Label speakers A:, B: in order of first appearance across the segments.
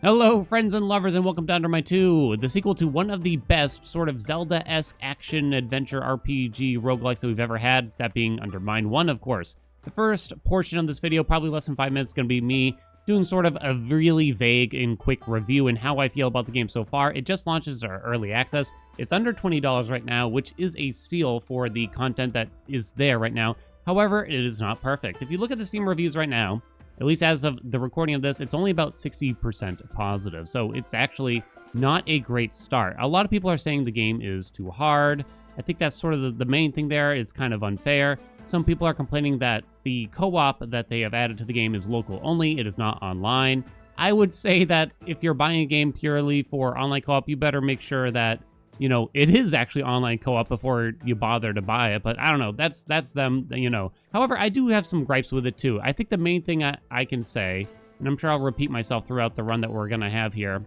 A: Hello, friends and lovers, and welcome to UnderMine 2, the sequel to one of the best sort of Zelda-esque action-adventure RPG roguelikes that we've ever had, that being UnderMine 1, of course. The first portion of this video, probably less than 5 minutes, is going to be me doing sort of a really vague and quick review and how I feel about the game so far. It just launches our early access. It's under $20 right now, which is a steal for the content that is there right now. However, it is not perfect. If you look at the Steam reviews right now, at least as of the recording of this, it's only about 60% positive. So it's actually not a great start. A lot of people are saying the game is too hard. I think that's sort of the main thing there. It's kind of unfair. Some people are complaining that the co-op that they have added to the game is local only. It is not online. I would say that if you're buying a game purely for online co-op, you better make sure that, you know, it is actually online co-op before you bother to buy it. But I don't know. That's them, you know. However, I do have some gripes with it too. I think the main thing I can say, and I'm sure I'll repeat myself throughout the run that we're going to have here,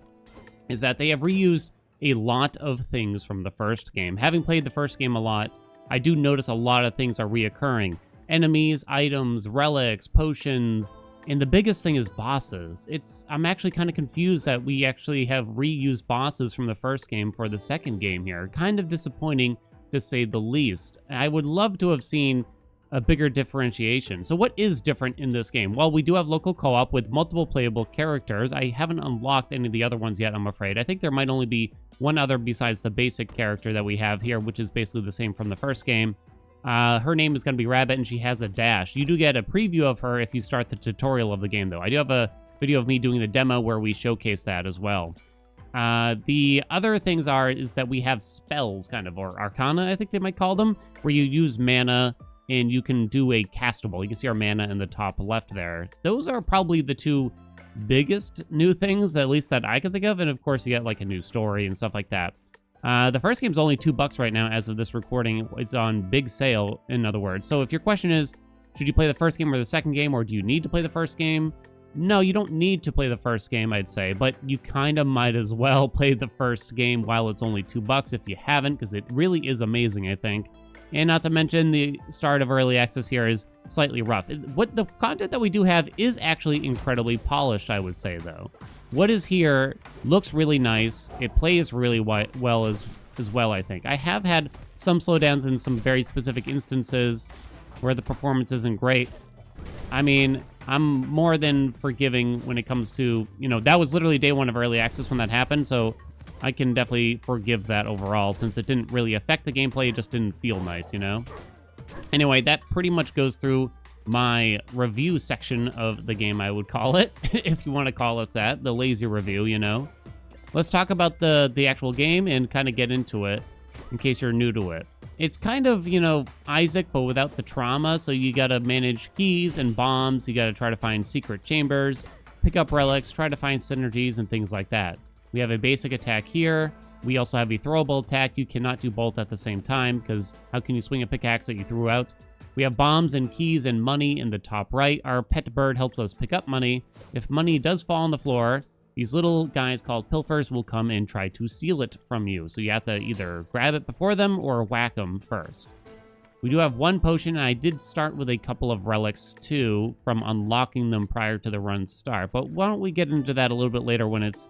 A: is that they have reused a lot of things from the first game. Having played the first game a lot, I do notice a lot of things are reoccurring. Enemies, items, relics, potions, and the biggest thing is bosses. I'm actually kind of confused that we actually have reused bosses from the first game for the second game here. Kind of disappointing, to say the least. I would love to have seen a bigger differentiation. So what is different in this game? Well, we do have local co-op with multiple playable characters. I haven't unlocked any of the other ones yet, I'm afraid. I think there might only be one other besides the basic character that we have here, which is basically the same from the first game. Her name is going to be Rabbit, and she has a dash. You do get a preview of her if you start the tutorial of the game, though. I do have a video of me doing the demo where we showcase that as well. The other things is that we have spells, kind of, or arcana, I think they might call them, where you use mana, and you can do a castable. You can see our mana in the top left there. Those are probably the two biggest new things, at least that I can think of, and of course you get like a new story and stuff like that. The first game's only $2 right now as of this recording. It's on big sale, in other words. So if your question is, should you play the first game or the second game, or do you need to play the first game? No, you don't need to play the first game, I'd say, but you kind of might as well play the first game while it's only $2 if you haven't, because it really is amazing, I think. And not to mention, the start of early access here is slightly rough. What the content that we do have is actually incredibly polished, I would say, though. What is here looks really nice. It plays really well as well, I think. I have had some slowdowns in some very specific instances where the performance isn't great. I mean, I'm more than forgiving when it comes to, you know, that was literally day one of early access when that happened, so I can definitely forgive that overall, since it didn't really affect the gameplay. It just didn't feel nice, you know? Anyway, that pretty much goes through my review section of the game, I would call it, if you want to call it that, the lazy review, you know? Let's talk about the actual game and kind of get into it, in case you're new to it. It's kind of, you know, Isaac, but without the trauma, so you gotta manage keys and bombs, you gotta try to find secret chambers, pick up relics, try to find synergies, and things like that. We have a basic attack here. We also have a throwable attack. You cannot do both at the same time, because how can you swing a pickaxe that you threw out? We have bombs and keys and money in the top right. Our pet bird helps us pick up money. If money does fall on the floor, these little guys called pilfers will come and try to steal it from you. So you have to either grab it before them or whack them first. We do have one potion, and I did start with a couple of relics too from unlocking them prior to the run start. But why don't we get into that a little bit later when it's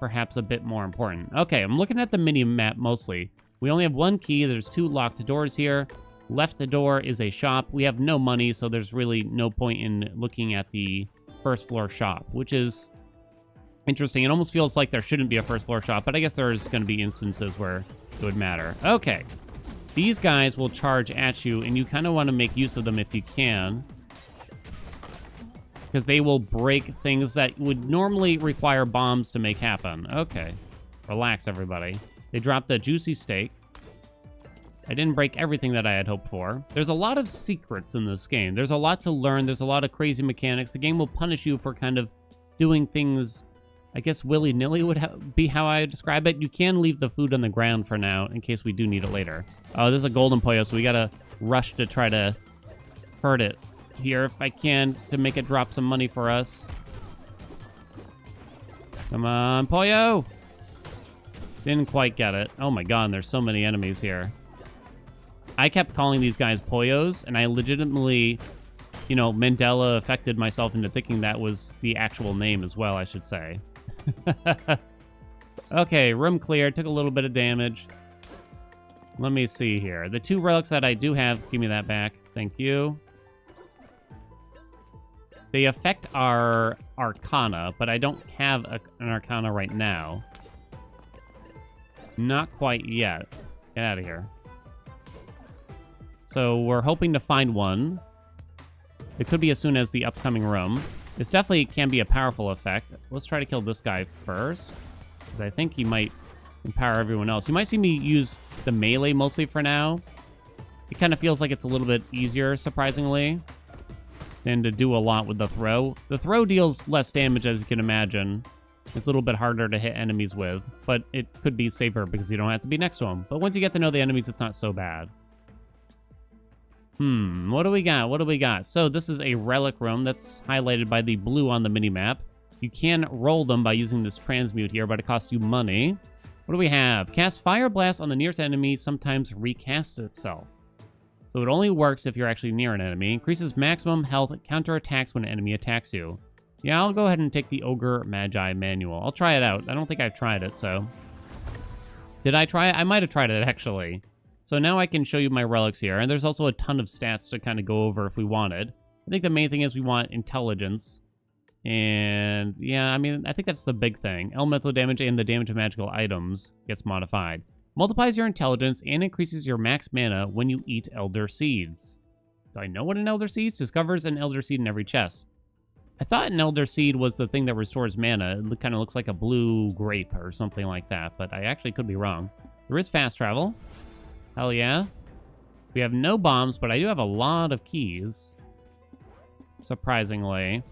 A: perhaps a bit more important. Okay, I'm looking at the mini-map mostly. We only have one key. There's 2 locked doors here. Left door is a shop. We have no money, so there's really no point in looking at the first floor shop, which is interesting. It almost feels like there shouldn't be a first floor shop, but I guess there's going to be instances where it would matter. Okay, these guys will charge at you, and you kind of want to make use of them if you can, because they will break things that would normally require bombs to make happen. Okay. Relax, everybody. They dropped a juicy steak. I didn't break everything that I had hoped for. There's a lot of secrets in this game. There's a lot to learn. There's a lot of crazy mechanics. The game will punish you for kind of doing things, I guess, willy-nilly would be how I would describe it. You can leave the food on the ground for now in case we do need it later. Oh, this is a golden pollo, so we gotta rush to try to hurt it here if I can to make it drop some money for us. Come on, pollo! Didn't quite get it. Oh my god, there's so many enemies here. I kept calling these guys pollos, and I legitimately, you know, Mandela affected myself into thinking that was the actual name as well, I should say. Okay, room clear. Took a little bit of damage. Let me see here. The 2 relics that I do have, give me that back. Thank you. They affect our Arcana, but I don't have an Arcana right now. Not quite yet. Get out of here. So we're hoping to find one. It could be as soon as the upcoming room. This definitely can be a powerful effect. Let's try to kill this guy first, because I think he might empower everyone else. You might see me use the melee mostly for now. It kind of feels like it's a little bit easier, surprisingly, than to do a lot with the throw. The throw deals less damage, as you can imagine. It's a little bit harder to hit enemies with, but it could be safer because you don't have to be next to them. But once you get to know the enemies, it's not so bad. What do we got? What do we got? So this is a relic room that's highlighted by the blue on the minimap. You can roll them by using this transmute here, but it costs you money. What do we have? Cast Fire Blast on the nearest enemy, sometimes recasts itself. So it only works if you're actually near an enemy. Increases maximum health counterattacks when an enemy attacks you. Yeah, I'll go ahead and take the Ogre Magi manual. I'll try it out. I don't think I've tried it, so. Did I try it? I might have tried it, actually. So now I can show you my relics here, and there's also a ton of stats to kind of go over if we wanted. I think the main thing is we want intelligence. And yeah, I mean, I think that's the big thing. Elemental damage and the damage of magical items gets modified. Multiplies your intelligence and increases your max mana when you eat Elder Seeds. Do I know what an Elder Seed is? Discovers an Elder Seed in every chest. I thought an Elder Seed was the thing that restores mana. It kind of looks like a blue grape or something like that, but I actually could be wrong. There is fast travel. Hell yeah. We have no bombs, but I do have a lot of keys. Surprisingly.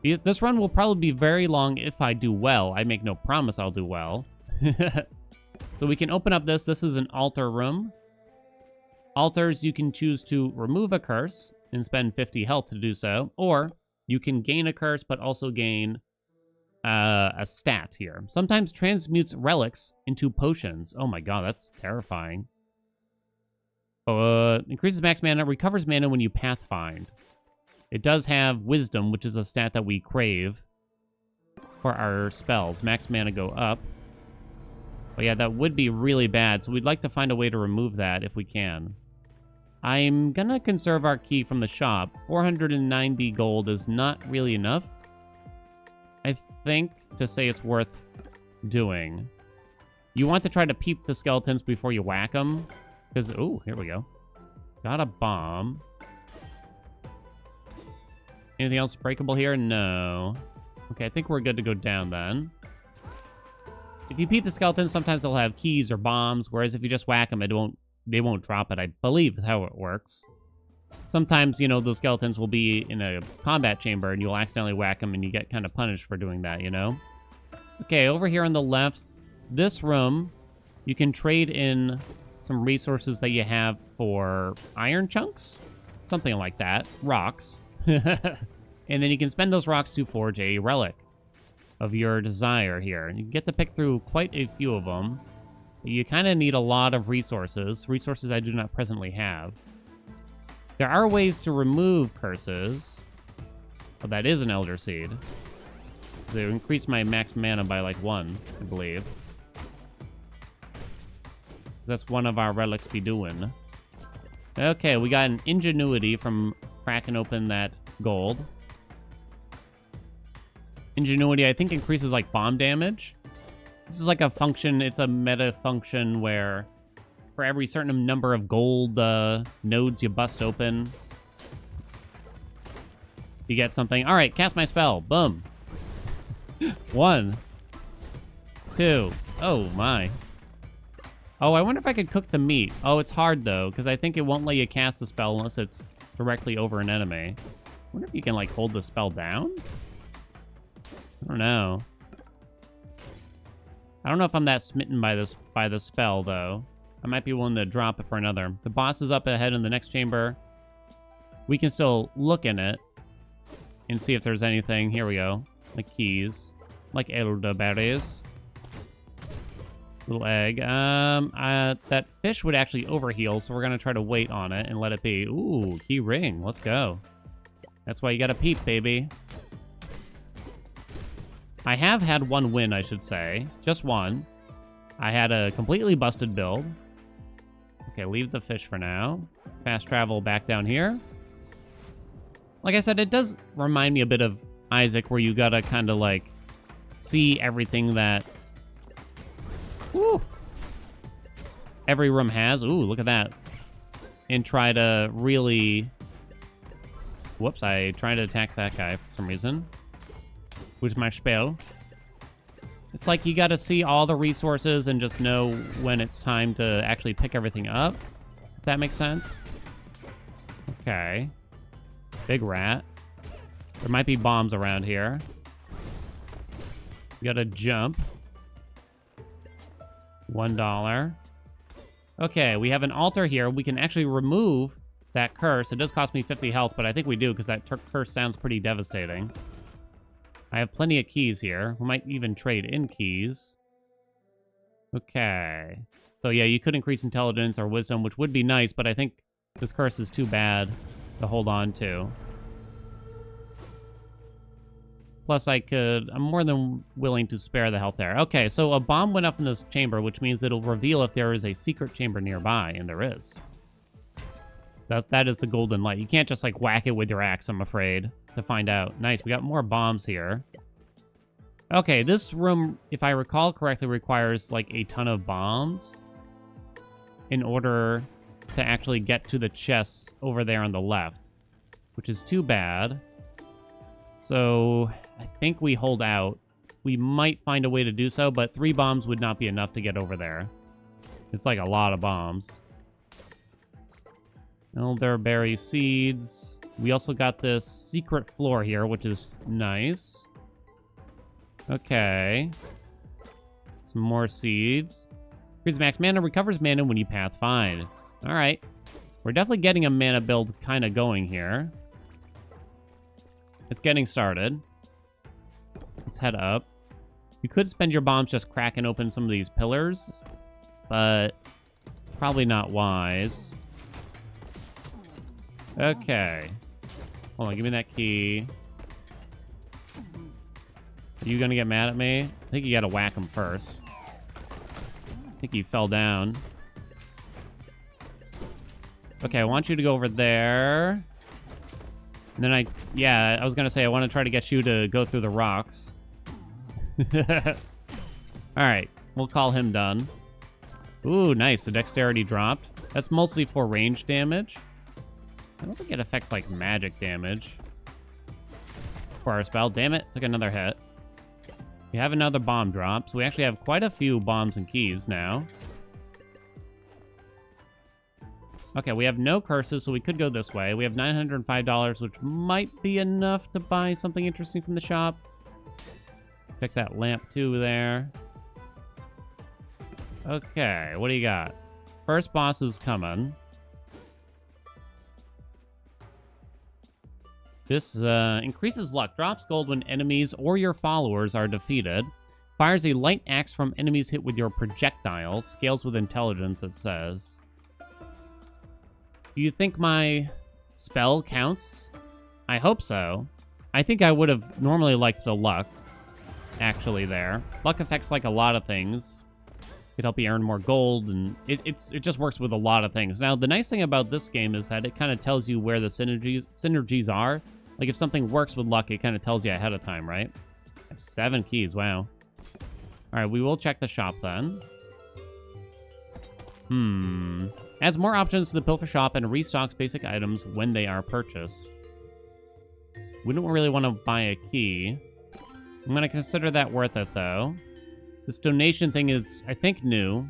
A: This run will probably be very long if I do well. I make no promise I'll do well. So we can open up this. This is an altar room. Altars, you can choose to remove a curse and spend 50 health to do so. Or you can gain a curse, but also gain a stat here. Sometimes transmutes relics into potions. Oh my god, that's terrifying. Increases max mana, recovers mana when you pathfind. It does have wisdom, which is a stat that we crave for our spells. Max mana go up. But yeah, that would be really bad, so we'd like to find a way to remove that if we can. I'm gonna conserve our key from the shop. 490 gold is not really enough, I think, to say it's worth doing. You want to try to peep the skeletons before you whack them, because, ooh, here we go. Got a bomb. Anything else breakable here? No. Okay, I think we're good to go down then. If you peep the skeletons, sometimes they'll have keys or bombs, whereas if you just whack them, they won't drop it, I believe is how it works. Sometimes, you know, those skeletons will be in a combat chamber and you'll accidentally whack them and you get kind of punished for doing that, you know? Okay, over here on the left, this room, you can trade in some resources that you have for iron chunks, something like that, rocks. And then you can spend those rocks to forge a relic of your desire here. You get to pick through quite a few of them. You kind of need a lot of resources I do not presently have. There are ways to remove curses. Oh, that is an Elder Seed. They increase my max mana by like 1, I believe. That's one of our relics be doing. Okay, we got an Ingenuity from cracking open that gold. Ingenuity, I think, increases like bomb damage. This is like a function, it's a meta function where for every certain number of gold nodes you bust open, you get something. All right, cast my spell. Boom. 1, 2. Oh, my. Oh, I wonder if I could cook the meat. Oh, it's hard, though, because I think it won't let you cast the spell unless it's directly over an enemy. I wonder if you can, like, hold the spell down? I don't know. I don't know if I'm that smitten by the spell, though. I might be willing to drop it for another. The boss is up ahead in the next chamber. We can still look in it and see if there's anything. Here we go. Like keys. Like elderberries. Little egg. That fish would actually overheal, so we're going to try to wait on it and let it be. Ooh, key ring. Let's go. That's why you got to peep, baby. I have had one win, I should say. Just one. I had a completely busted build. Okay, leave the fish for now. Fast travel back down here. Like I said, it does remind me a bit of Isaac, where you gotta kind of, like, see everything that... Woo! Every room has. Ooh, look at that. And try to really... Whoops, I tried to attack that guy for some reason. With my spell. It's like you gotta see all the resources and just know when it's time to actually pick everything up. If that makes sense. Okay. Big rat. There might be bombs around here. You gotta jump. $1. Okay, we have an altar here. We can actually remove that curse. It does cost me 50 health, but I think we do because that curse sounds pretty devastating. I have plenty of keys here. We might even trade in keys. Okay. So yeah, you could increase intelligence or wisdom, which would be nice, but I think this curse is too bad to hold on to. Plus, I'm more than willing to spare the health there. Okay, so a bomb went up in this chamber, which means it'll reveal if there is a secret chamber nearby, and there is. That is the golden light. You can't just, like, whack it with your axe, I'm afraid, to find out. Nice, we got more bombs here. Okay, this room, if I recall correctly, requires, like, a ton of bombs in order to actually get to the chests over there on the left, which is too bad. So I think we hold out. We might find a way to do so, but 3 bombs would not be enough to get over there. It's like a lot of bombs. Elderberry seeds. We also got this secret floor here, which is nice. Okay. Some more seeds. Increases max mana, recovers mana when you path find. Alright. We're definitely getting a mana build kind of going here. It's getting started. Let's head up. You could spend your bombs just cracking open some of these pillars, but probably not wise. Okay. Hold on, give me that key. Are you gonna get mad at me? I think you gotta whack him first. I think he fell down. Okay, I want you to go over there. And then I was gonna say, I want to try to get you to go through the rocks. Alright, we'll call him done. Ooh, nice, the dexterity dropped. That's mostly for range damage. I don't think it affects, like, magic damage. For our spell, damn it, took another hit. We have another bomb drop, so we actually have quite a few bombs and keys now. Okay, we have no curses, so we could go this way. We have $905, which might be enough to buy something interesting from the shop. Pick that lamp, too, there. Okay, what do you got? First boss is coming. This increases luck. Drops gold when enemies or your followers are defeated. Fires a light axe from enemies hit with your projectile. Scales with intelligence, it says. Do you think my spell counts? I hope so. I think I would have normally liked the luck, actually, there. Luck affects, like, a lot of things. Could help you earn more gold, and it just works with a lot of things. Now, the nice thing about this game is that it kind of tells you where the synergies are. Like, if something works with luck, it kind of tells you ahead of time, right? I have 7 keys, wow. All right, we will check the shop then. Adds more options to the Pilfer shop and restocks basic items when they are purchased. We don't really want to buy a key. I'm going to consider that worth it, though. This donation thing is, I think, new.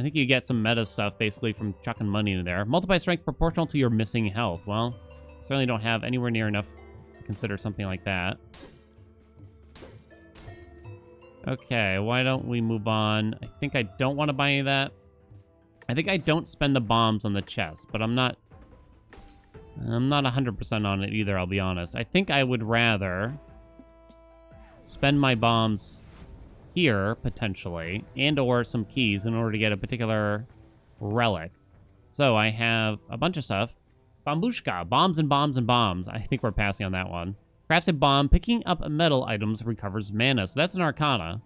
A: I think you get some meta stuff, basically, from chucking money in there. Multiply strength proportional to your missing health. Well, certainly don't have anywhere near enough to consider something like that. Okay, why don't we move on? I think I don't want to buy any of that. I think I don't spend the bombs on the chest, but I'm not 100% on it either, I'll be honest. I think I would rather spend my bombs here, potentially, and or some keys in order to get a particular relic. So I have a bunch of stuff. Bambushka, bombs and bombs and bombs. I think we're passing on that one. Crafts a bomb. Picking up metal items recovers mana. So that's an Arcana.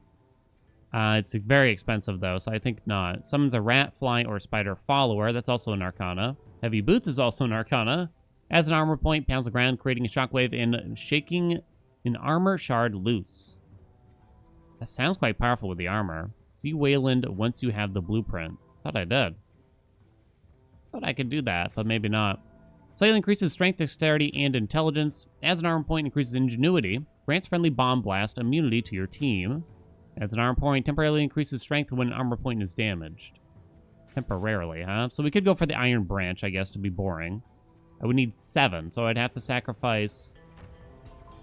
A: It's very expensive, though, so I think not. Summons a rat, fly, or spider follower. That's also an Arcana. Heavy boots is also an Arcana. As an armor point, pounds the ground, creating a shockwave and shaking an armor shard loose. That sounds quite powerful with the armor. See Wayland once you have the blueprint. Thought I did. Thought I could do that, but maybe not. Slightly increases strength, dexterity, and intelligence. As an armor point, increases ingenuity. Grants friendly bomb blast immunity to your team. As an armor point, temporarily increases strength when an armor point is damaged. Temporarily, huh? So we could go for the Iron Branch, I guess, to be boring. I would need 7, so I'd have to sacrifice,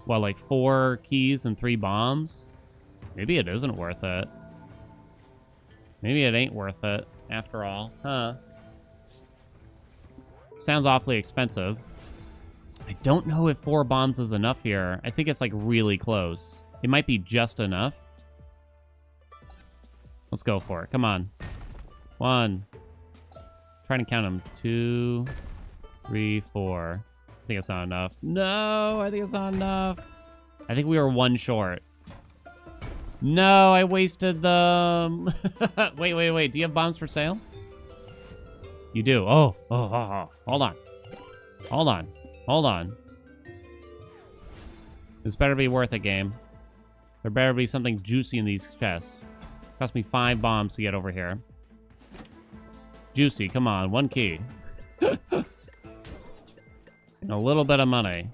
A: well, like 4 keys and 3 bombs? Maybe it isn't worth it. Maybe it ain't worth it, after all. Huh. Sounds awfully expensive. I don't know if 4 bombs is enough here. I think it's, like, really close. It might be just enough. Let's go for it. Come on. 1. Trying to count them. 2, 3, 4. I think it's not enough. No, I think it's not enough. I think we were 1 short. No, I wasted them. Wait. Do you have bombs for sale? You do. Oh. Hold on. This better be worth it, game. There better be something juicy in these chests. Cost me 5 bombs to get over here. Juicy, come on. 1 key. And a little bit of money.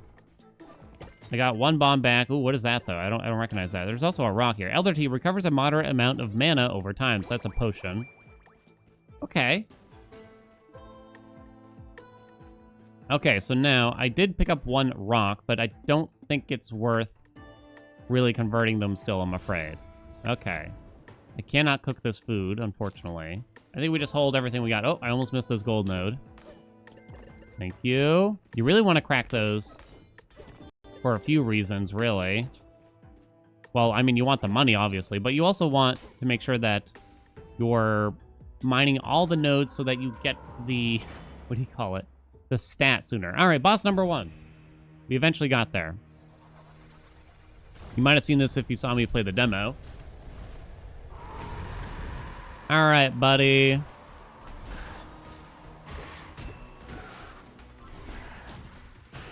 A: I got 1 bomb back. Ooh, what is that, though? I don't recognize that. There's also a rock here. Elder Tea recovers a moderate amount of mana over time, so that's a potion. Okay. Okay, so now I did pick up 1 rock, but I don't think it's worth really converting them still, I'm afraid. Okay. I cannot cook this food, unfortunately. I think we just hold everything we got. Oh, I almost missed this gold node. Thank you. You really want to crack those for a few reasons, really. Well, I mean, you want the money, obviously, but you also want to make sure that you're mining all the nodes so that you get the, what do you call it? The stat sooner. All right, boss number 1. We eventually got there. You might have seen this if you saw me play the demo. All right, buddy.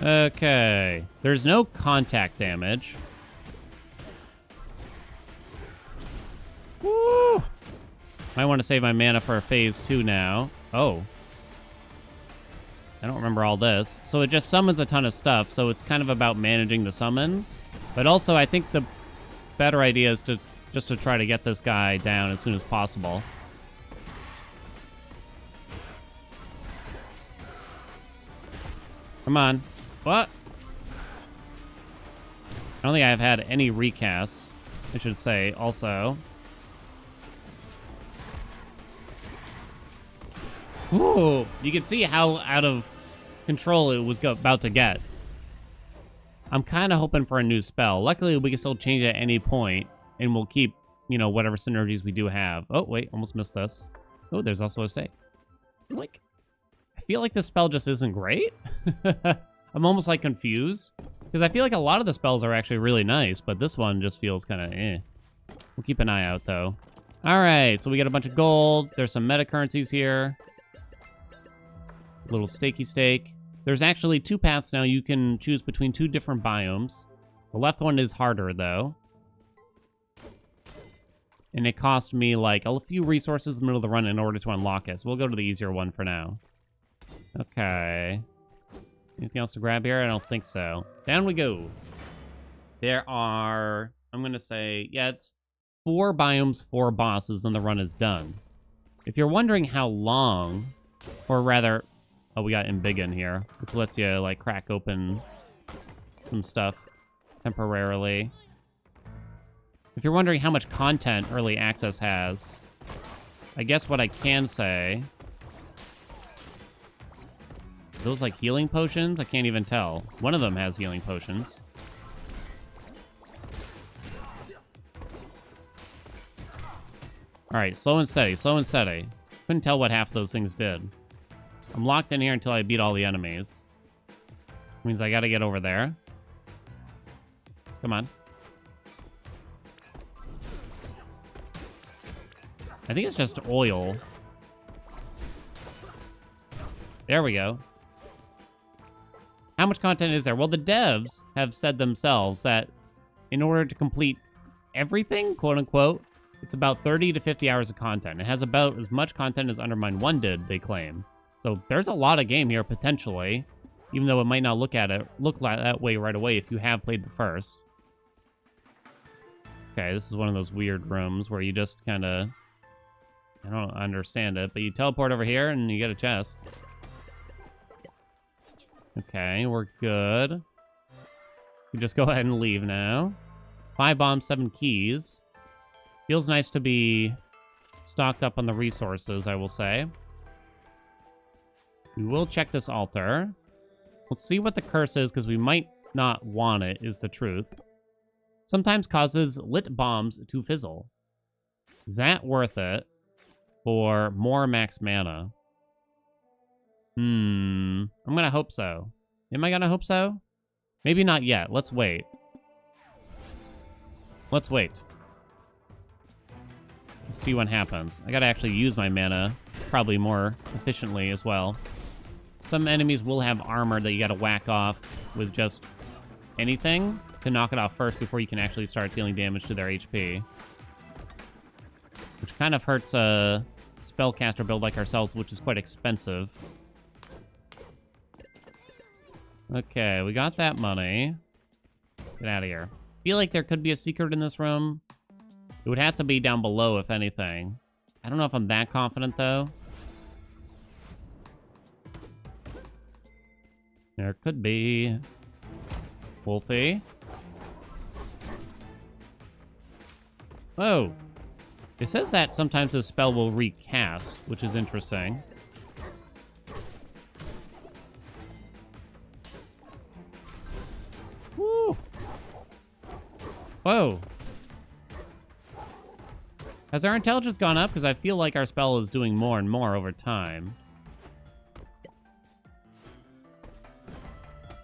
A: Okay. There's no contact damage. Woo! Might want to save my mana for phase 2 now. Oh. I don't remember all this. So it just summons a ton of stuff, so it's kind of about managing the summons. But also, I think the better idea is to just to try to get this guy down as soon as possible. Come on. What? I don't think I've had any recasts, I should say, also. Ooh, you can see how out of control it was about to get. I'm kind of hoping for a new spell. Luckily, we can still change it at any point, and we'll keep, you know, whatever synergies we do have. Oh, wait, almost missed this. Oh, there's also a stake. Like, I feel like this spell just isn't great. I'm almost, like, confused. Because I feel like a lot of the spells are actually really nice, but this one just feels kind of eh. We'll keep an eye out, though. All right, so we got a bunch of gold. There's some meta currencies here. Little stakey stake. There's actually 2 paths now. You can choose between 2 different biomes. The left one is harder, though. And it cost me, like, a few resources in the middle of the run in order to unlock it. So we'll go to the easier one for now. Okay. Anything else to grab here? I don't think so. Down we go. There are, I'm going to say, yeah, it's 4 biomes, 4 bosses, and the run is done. If you're wondering how long, or rather, oh, we got Embiggen here, which lets you, like, crack open some stuff temporarily. If you're wondering how much content Early Access has, I guess what I can say... Those, like, healing potions? I can't even tell. One of them has healing potions. Alright, slow and steady, slow and steady. Couldn't tell what half of those things did. I'm locked in here until I beat all the enemies. Means I gotta get over there. Come on. I think it's just oil. There we go. How much content is there? Well, the devs have said themselves that in order to complete everything, quote unquote, it's about 30 to 50 hours of content. It has about as much content as UnderMine 1 did, they claim. So there's a lot of game here, potentially, even though it might not look like that way right away if you have played the first. Okay, this is one of those weird rooms where you just kind of... I don't understand it, but you teleport over here and you get a chest. Okay, we're good. You just go ahead and leave now. 5 bombs, 7 keys. Feels nice to be stocked up on the resources, I will say. We will check this altar. Let's see what the curse is, because we might not want it, is the truth. Sometimes causes lit bombs to fizzle. Is that worth it for more max mana? I'm gonna hope so. Am I gonna hope so? Maybe not yet. Let's wait. Let's wait. Let's see what happens. I gotta actually use my mana probably more efficiently as well. Some enemies will have armor that you gotta whack off with just anything to knock it off first before you can actually start dealing damage to their HP. Which kind of hurts a spellcaster build like ourselves, which is quite expensive. Okay, we got that money. Get out of here. Feel like there could be a secret in this room. It would have to be down below, if anything. I don't know if I'm that confident, though. There could be... Wolfie. Whoa. It says that sometimes the spell will recast, which is interesting. Woo! Whoa. Has our intelligence gone up? Because I feel like our spell is doing more and more over time.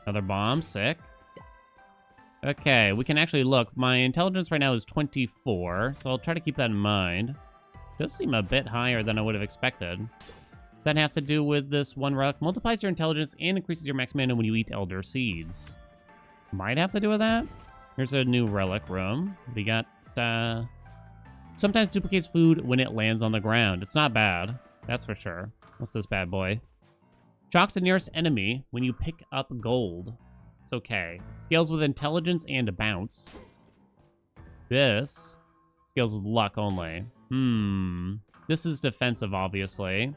A: Another bomb. Sick. Okay, we can actually look. My intelligence right now is 24, so I'll try to keep that in mind. It does seem a bit higher than I would have expected. Does that have to do with this one relic? Multiplies your intelligence and increases your max mana when you eat elder seeds. Might have to do with that. Here's a new relic room. We got, sometimes duplicates food when it lands on the ground. It's not bad, that's for sure. What's this bad boy? Shocks the nearest enemy when you pick up gold. It's okay. Scales with intelligence and bounce. This scales with luck only. This is defensive, obviously.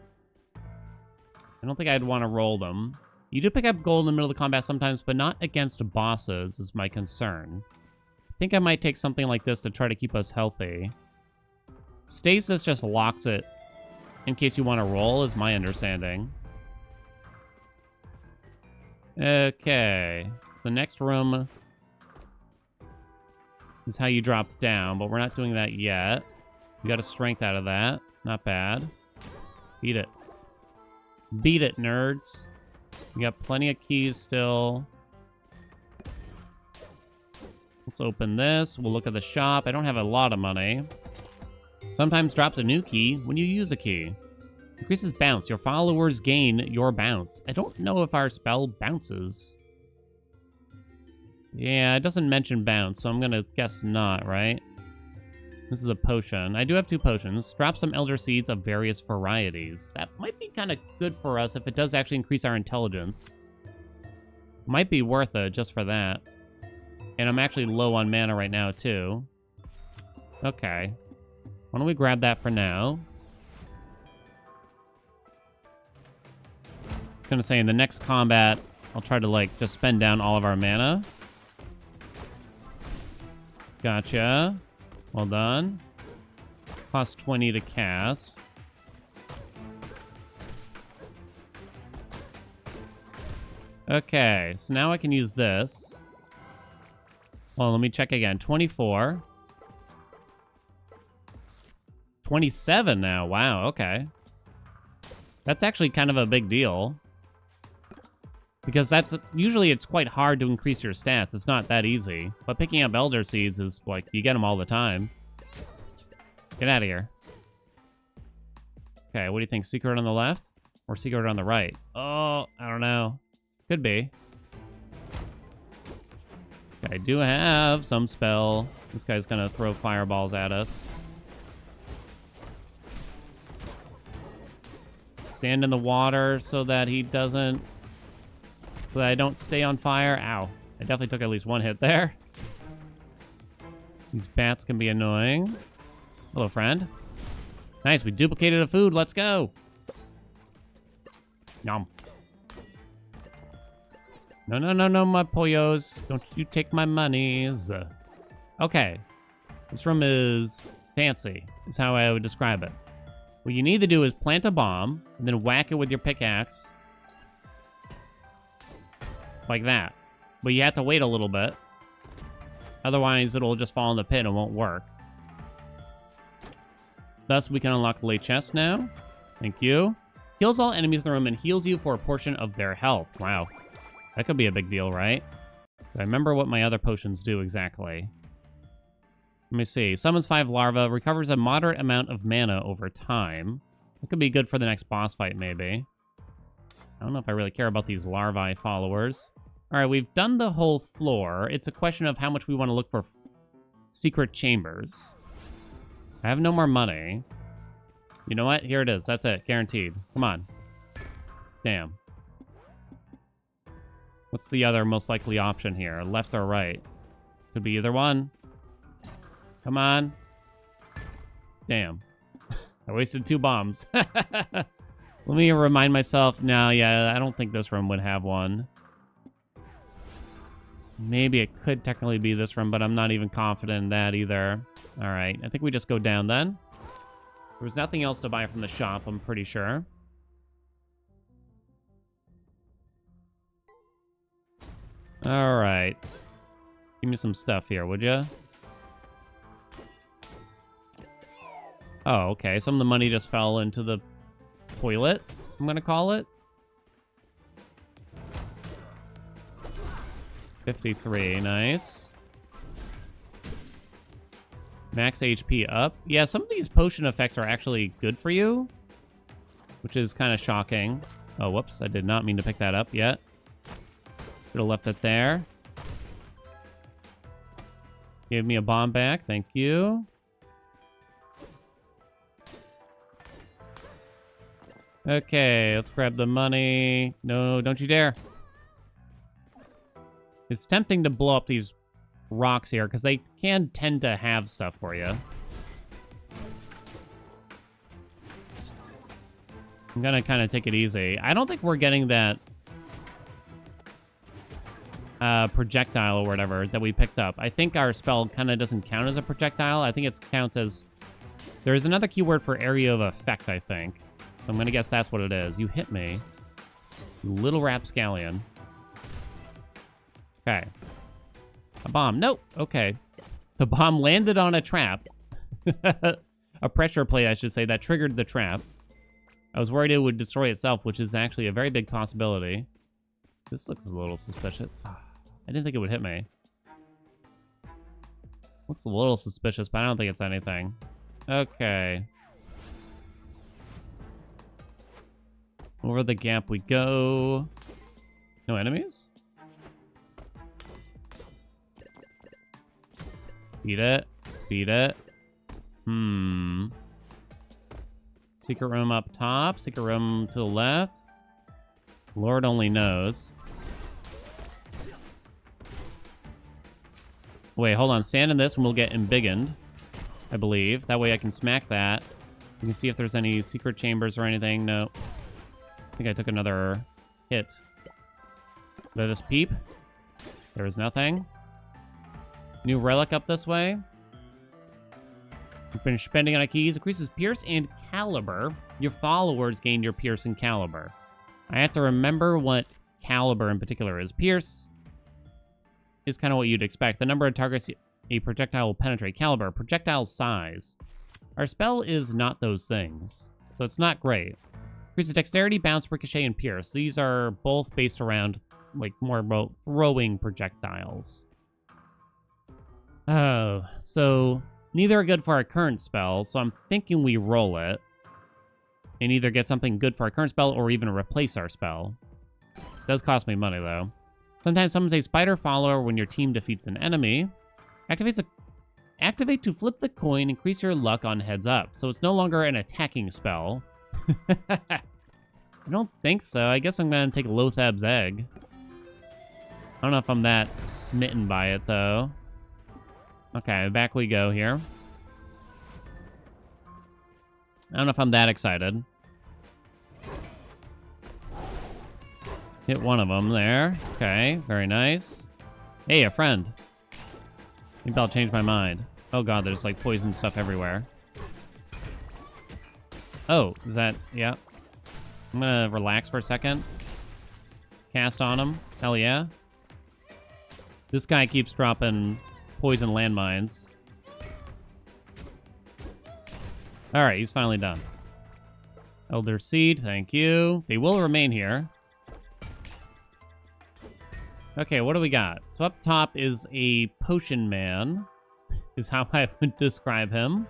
A: I don't think I'd want to roll them. You do pick up gold in the middle of the combat sometimes, but not against bosses is my concern. I think I might take something like this to try to keep us healthy. Stasis just locks it in case you want to roll, is my understanding. Okay, so the next room is how you drop down, but we're not doing that yet. We got a strength out of that. Not bad. Beat it. Beat it, nerds. We got plenty of keys still. Let's open this. We'll look at the shop. I don't have a lot of money. Sometimes drops a new key when you use a key. Increases bounce. Your followers gain your bounce. I don't know if our spell bounces. Yeah, it doesn't mention bounce, so I'm gonna guess not, right? This is a potion. I do have 2 potions. Drop some elder seeds of various varieties. That might be kind of good for us if it does actually increase our intelligence. Might be worth it just for that. And I'm actually low on mana right now, too. Okay. Why don't we grab that for now? It's gonna say in the next combat, I'll try to, like, just spend down all of our mana. Gotcha. Well done. Cost 20 to cast. Okay, so now I can use this. Well, let me check again. 24. 27 now. Wow, okay. That's actually kind of a big deal. Because usually it's quite hard to increase your stats. It's not that easy. But picking up Elder Seeds is like, you get them all the time. Get out of here. Okay, what do you think? Secret on the left? Or secret on the right? Oh, I don't know. Could be. Okay, I do have some spell. This guy's gonna throw fireballs at us. Stand in the water so that he doesn't... So that I don't stay on fire. Ow. I definitely took at least one hit there. These bats can be annoying. Hello, friend. Nice, we duplicated a food. Let's go. Nom. No, no, no, no, my pollos. Don't you take my monies. Okay. This room is fancy, is how I would describe it. What you need to do is plant a bomb, and then whack it with your pickaxe. Like that. But you have to wait a little bit. Otherwise, it'll just fall in the pit and won't work. Thus, we can unlock the late chest now. Thank you. Heals all enemies in the room and heals you for a portion of their health. Wow. That could be a big deal, right? I remember what my other potions do exactly. Let me see. Summons 5 larvae. Recovers a moderate amount of mana over time. That could be good for the next boss fight, maybe. I don't know if I really care about these larvae followers. All right, we've done the whole floor. It's a question of how much we want to look for secret chambers. I have no more money. You know what? Here it is. That's it. Guaranteed. Come on. Damn. What's the other most likely option here? Left or right? Could be either one. Come on. Damn. I wasted 2 bombs. Let me remind myself. No, yeah, I don't think this room would have one. Maybe it could technically be this room, but I'm not even confident in that either. All right, I think we just go down then. There was nothing else to buy from the shop, I'm pretty sure. All right. Give me some stuff here, would you? Oh, okay. Some of the money just fell into the toilet, I'm going to call it. 53, nice. Max HP up. Yeah, some of these potion effects are actually good for you, which is kind of shocking. Oh, whoops. I did not mean to pick that up yet. Should have left it there. Gave me a bomb back. Thank you. Okay, let's grab the money. No, don't you dare. It's tempting to blow up these rocks here, because they can tend to have stuff for you. I'm gonna kind of take it easy. I don't think we're getting that projectile or whatever that we picked up. I think our spell kind of doesn't count as a projectile. I think it counts as... There's another keyword for area of effect, I think. So I'm gonna guess that's what it is. You hit me. You little rapscallion. Okay. A bomb. Nope. Okay. The bomb landed on a trap. A pressure plate, I should say, that triggered the trap. I was worried it would destroy itself, which is actually a very big possibility. This looks a little suspicious. I didn't think it would hit me. Looks a little suspicious, but I don't think it's anything. Okay. Over the gap we go. No enemies? Beat it. Beat it. Secret room up top. Secret room to the left. Lord only knows. Wait, hold on. Stand in this and we'll get embiggened, I believe. That way I can smack that. You can see if there's any secret chambers or anything. No. I think I took another hit. Let us peep. There is nothing. New relic up this way. We've been spending on our keys. Increases Pierce and Caliber. Your followers gain your Pierce and Caliber. I have to remember what Caliber in particular is. Pierce is kind of what you'd expect. The number of targets a projectile will penetrate. Caliber, projectile size. Our spell is not those things, so it's not great. Increases Dexterity, Bounce, Ricochet, and Pierce. These are both based around like more about throwing projectiles. Oh, so neither are good for our current spell, so I'm thinking we roll it and either get something good for our current spell or even replace our spell. It does cost me money, though. Sometimes summons a spider follower when your team defeats an enemy. Activate to flip the coin, increase your luck on heads up. So it's no longer an attacking spell. I don't think so. I guess I'm going to take Lothab's egg. I don't know if I'm that smitten by it, though. Okay, back we go here. I don't know if I'm that excited. Hit one of them there. Okay, very nice. Hey, a friend. Maybe I'll change my mind. Oh god, there's like poison stuff everywhere. Oh, is that... yeah. I'm gonna relax for a second. Cast on him. Hell yeah. This guy keeps dropping poison landmines. Alright, he's finally done. Elder Seed, thank you. They will remain here. Okay, what do we got? So up top is a potion man, is how I would describe him.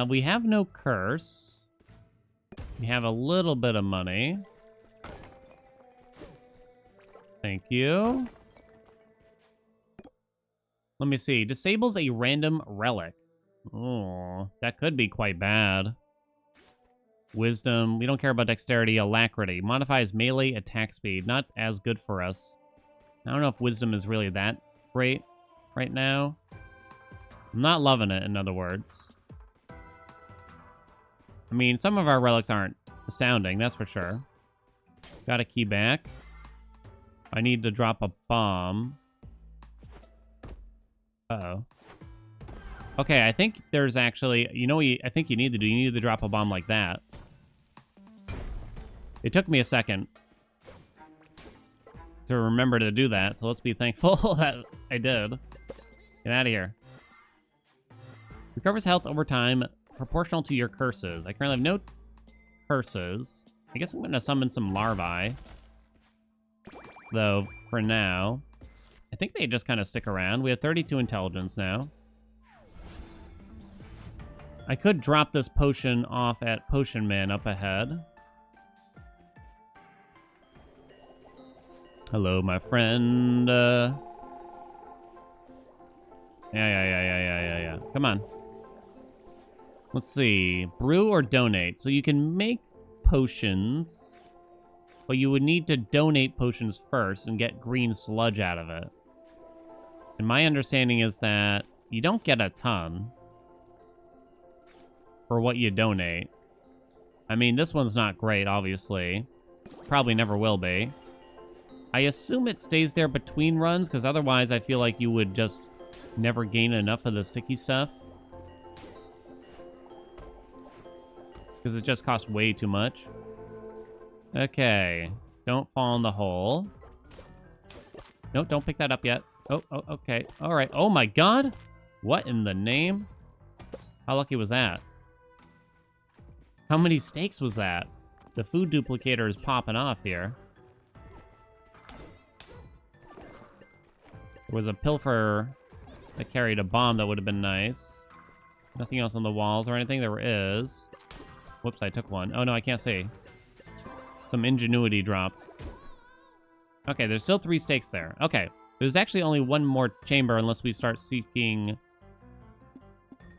A: We have no curse. We have a little bit of money. Thank you. Let me see. Disables a random relic. Oh, that could be quite bad. Wisdom. We don't care about dexterity. Alacrity. Modifies melee attack speed. Not as good for us. I don't know if wisdom is really that great right now. I'm not loving it, in other words. I mean, some of our relics aren't astounding, that's for sure. Got a key back. I need to drop a bomb. Uh-oh. Okay, I think there's actually... you know what I think you need to do? You need to drop a bomb like that. It took me a second to remember to do that, so let's be thankful that I did. Get out of here. Recovers health over time, proportional to your curses. I currently have no curses. I guess I'm going to summon some larvae. Though, for now, I think they just kind of stick around. We have 32 intelligence now. I could drop this potion off at Potion Man up ahead. Hello, my friend. Yeah. Come on. Let's see. Brew or donate. So you can make potions, but you would need to donate potions first and get green sludge out of it. And my understanding is that you don't get a ton for what you donate. I mean, this one's not great, obviously. Probably never will be. I assume it stays there between runs, because otherwise I feel like you would just never gain enough of the sticky stuff. Because it just costs way too much. Okay. Don't fall in the hole. No, don't pick that up yet. Oh, okay. All right. Oh my god! What in the name? How lucky was that? How many steaks was that? The food duplicator is popping off here. There was a pilfer that carried a bomb that would have been nice. Nothing else on the walls or anything? There is. Whoops, I took one. Oh no, I can't see. Some ingenuity dropped. Okay, there's still 3 stakes there. Okay, there's actually only one more chamber unless we start seeking...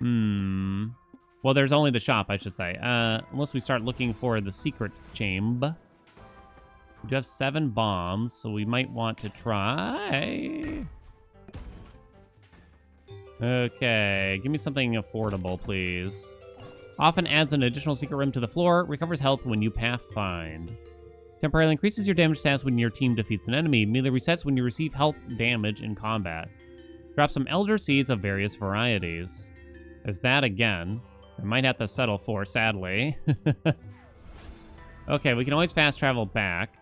A: Well, there's only the shop, I should say. Unless we start looking for the secret chamber. We do have 7 bombs, so we might want to try... Okay, give me something affordable, please. Often adds an additional secret room to the floor. Recovers health when you pathfind. Temporarily increases your damage stats when your team defeats an enemy. Immediately resets when you receive health damage in combat. Drop some Elder Seeds of various varieties. There's that again. I might have to settle for, sadly. Okay, we can always fast travel back.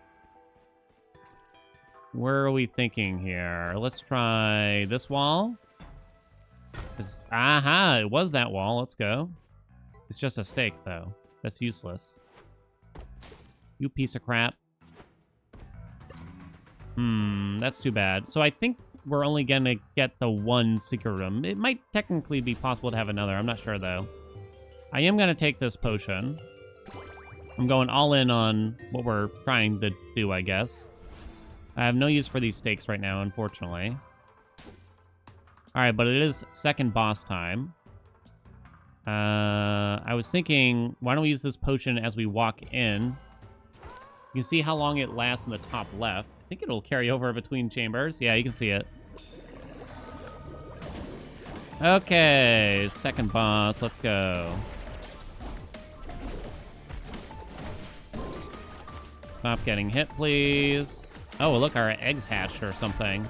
A: Where are we thinking here? Let's try this wall. Aha, it was that wall. Let's go. It's just a stake, though. That's useless. You piece of crap. That's too bad. So I think we're only gonna get the one secret room. It might technically be possible to have another. I'm not sure, though. I am gonna take this potion. I'm going all in on what we're trying to do, I guess. I have no use for these stakes right now, unfortunately. All right, but it is second boss time. I was thinking, why don't we use this potion as we walk in? You can see how long it lasts in the top left. I think it'll carry over between chambers. Yeah, you can see it. Okay, second boss. Let's go. Stop getting hit, please. Oh, look, our eggs hatched or something.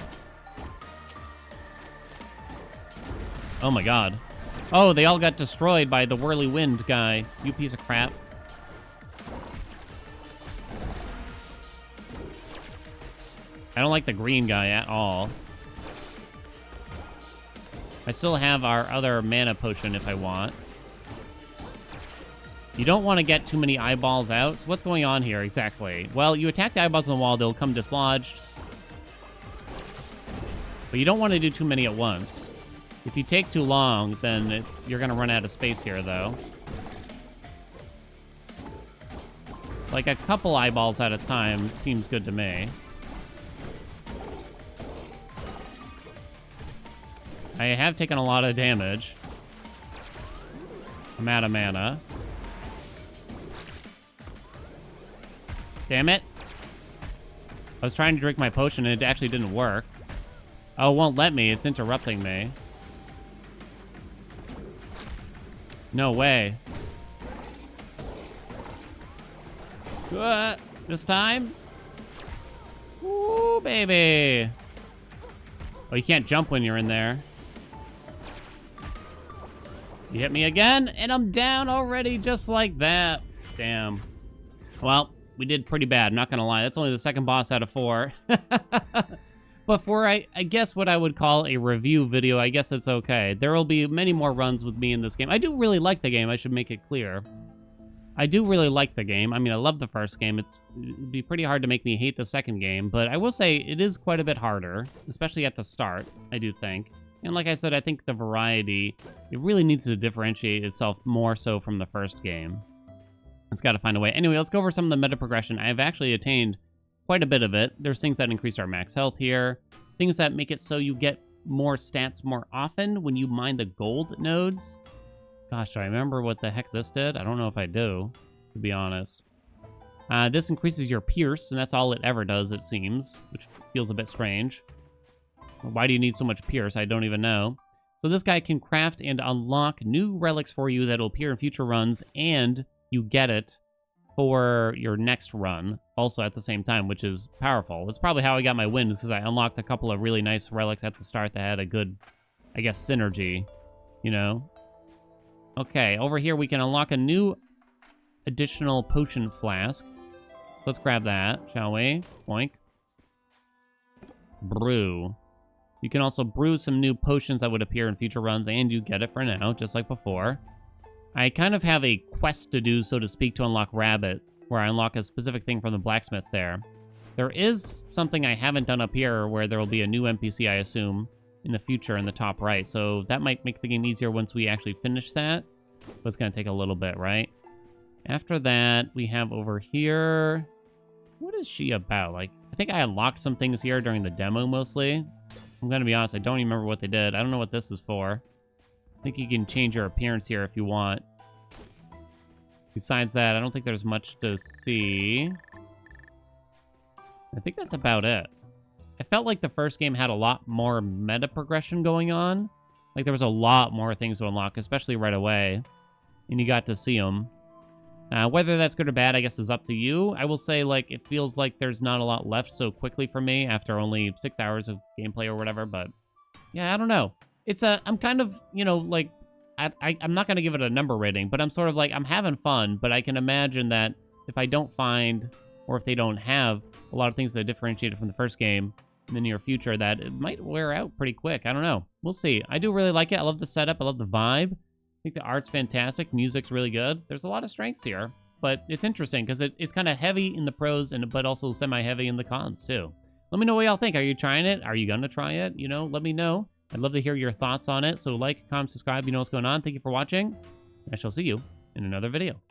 A: Oh my god. Oh, they all got destroyed by the whirly wind guy. You piece of crap. I don't like the green guy at all. I still have our other mana potion if I want. You don't want to get too many eyeballs out. So what's going on here exactly? Well, you attack the eyeballs on the wall, they'll come dislodged. But you don't want to do too many at once. If you take too long, then you're going to run out of space here, though. Like a couple eyeballs at a time seems good to me. I have taken a lot of damage. I'm out of mana. Damn it. I was trying to drink my potion and it actually didn't work. Oh, it won't let me. It's interrupting me. No way. This time? Ooh, baby. Oh, you can't jump when you're in there. You hit me again, and I'm down already just like that. Damn. Well, we did pretty bad, not gonna lie. That's only the second boss out of 4. But for, I guess, what I would call a review video, I guess it's okay. There will be many more runs with me in this game. I do really like the game, I should make it clear. I do really like the game. I mean, I love the first game. It'd be pretty hard to make me hate the second game, but I will say it is quite a bit harder, especially at the start, I do think. And like I said, I think the variety, it really needs to differentiate itself more so from the first game. It's got to find a way. Anyway, let's go over some of the meta progression. I've actually attained quite a bit of it. There's things that increase our max health here. Things that make it so you get more stats more often when you mine the gold nodes. Gosh, do I remember what the heck this did? I don't know if I do, to be honest. This increases your pierce, and that's all it ever does, it seems, which feels a bit strange. Why do you need so much pierce? I don't even know. So this guy can craft and unlock new relics for you that will appear in future runs, and you get it for your next run also at the same time, which is powerful. That's probably how I got my wins, because I unlocked a couple of really nice relics at the start that had a good, I guess, synergy, you know? Okay, over here we can unlock a new additional potion flask. So let's grab that, shall we? Boink. Brew. You can also brew some new potions that would appear in future runs, and you get it for now, just like before. I kind of have a quest to do, so to speak, to unlock Rabbit, where I unlock a specific thing from the blacksmith there. There is something I haven't done up here, where there will be a new NPC, I assume, in the future in the top right. So that might make the game easier once we actually finish that. But it's going to take a little bit, right? After that, we have over here... What is she about? Like, I think I unlocked some things here during the demo, mostly. I'm going to be honest, I don't even remember what they did. I don't know what this is for. I think you can change your appearance here if you want. Besides that, I don't think there's much to see. I think that's about it. I felt like the first game had a lot more meta progression going on. Like, there was a lot more things to unlock, especially right away. And you got to see them. Whether that's good or bad, I guess, is up to you. I will say, like, it feels like there's not a lot left so quickly for me after only 6 hours of gameplay or whatever, but yeah, I don't know. It's I'm kind of, you know, like, I'm not going to give it a number rating, but I'm sort of like, I'm having fun, but I can imagine that if I don't find, or if they don't have a lot of things that differentiate it from the first game in the near future, that it might wear out pretty quick. I don't know. We'll see. I do really like it. I love the setup. I love the vibe. I think the art's fantastic. Music's really good. There's a lot of strengths here, but it's interesting because it's kind of heavy in the pros, but also semi-heavy in the cons, too. Let me know what y'all think. Are you trying it? Are you gonna try it? You know, let me know. I'd love to hear your thoughts on it. So like, comment, subscribe. You know what's going on. Thank you for watching. I shall see you in another video.